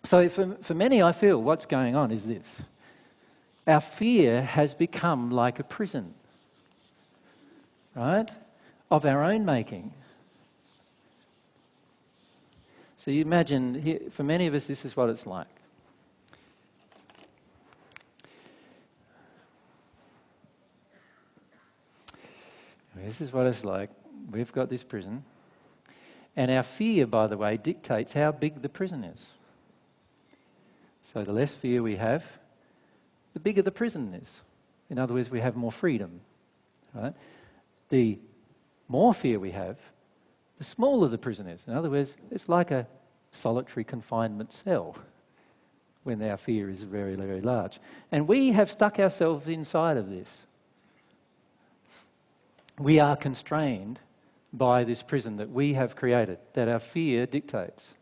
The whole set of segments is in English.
So for many, I feel what's going on is this. Our fear has become like a prison, right, of our own making. So you imagine, for many of us, this is what it's like. This is what it's like. We've got this prison. And our fear, by the way, dictates how big the prison is. So the less fear we have, the bigger the prison is. In other words, we have more freedom. Right? The more fear we have, the smaller the prison is. In other words, it's like a solitary confinement cell when our fear is very, very large. And we have stuck ourselves inside of this. We are constrained by this prison that we have created, that our fear dictates.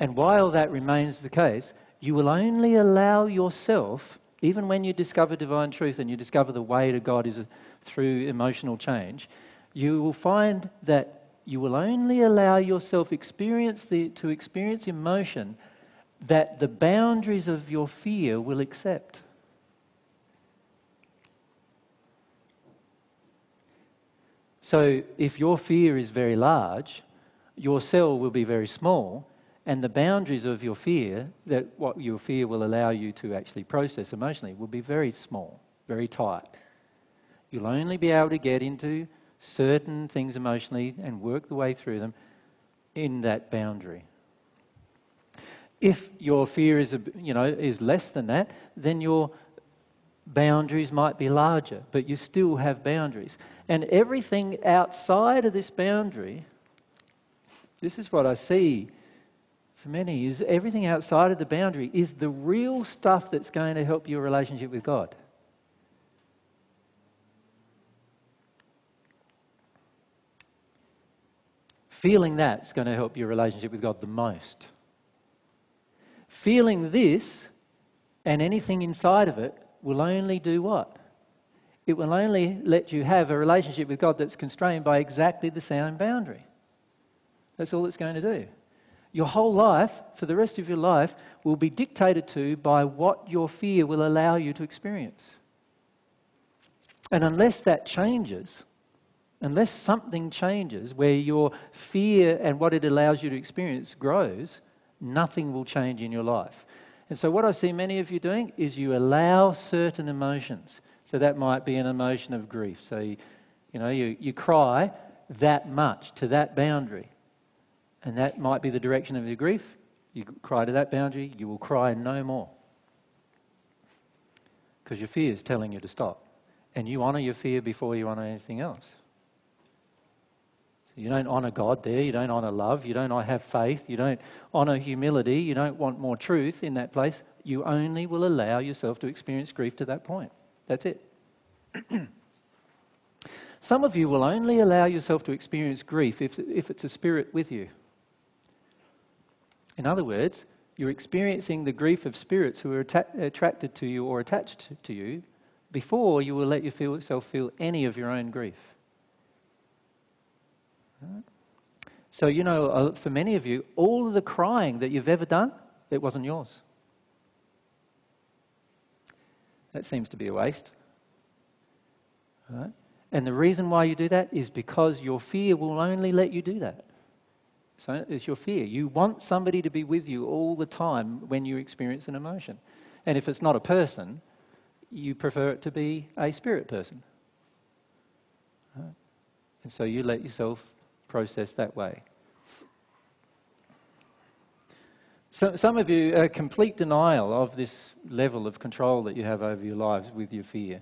And while that remains the case, you will only allow yourself, even when you discover divine truth and you discover the way to God is through emotional change, you will find that you will only allow yourself to experience emotion that the boundaries of your fear will accept. So if your fear is very large, your cell will be very small, and the boundaries of your fear, that what your fear will allow you to actually process emotionally, will be very small, very tight. You'll only be able to get into certain things emotionally and work the way through them in that boundary. If your fear is less than that, then your boundaries might be larger, but you still have boundaries. And everything outside of this boundary, this is what I see for many, is everything outside of the boundary is the real stuff that's going to help your relationship with God. Feeling that's going to help your relationship with God the most. Feeling this and anything inside of it will only do what? It will only let you have a relationship with God that's constrained by exactly the same boundary. That's all it's going to do. Your whole life, for the rest of your life, will be dictated to by what your fear will allow you to experience. And unless that changes, unless something changes where your fear and what it allows you to experience grows, nothing will change in your life. And so what I see many of you doing is you allow certain emotions. So that might be an emotion of grief. So, you cry that much to that boundary. And that might be the direction of your grief. You cry to that boundary, you will cry no more. Because your fear is telling you to stop. And you honour your fear before you honour anything else. So you don't honour God there, you don't honour love, you don't have faith, you don't honour humility, you don't want more truth in that place. You only will allow yourself to experience grief to that point. That's it. Some of you will only allow yourself to experience grief if it's a spirit with you. In other words, you're experiencing the grief of spirits who are attracted to you or attached to you before you will let yourself feel any of your own grief. Right? So, for many of you, all of the crying that you've ever done, it wasn't yours. That seems to be a waste. Right? And the reason why you do that is because your fear will only let you do that. So it's your fear. You want somebody to be with you all the time when you experience an emotion. And if it's not a person, you prefer it to be a spirit person. Right? And so you let yourself process that way. So some of you are complete denial of this level of control that you have over your lives with your fear.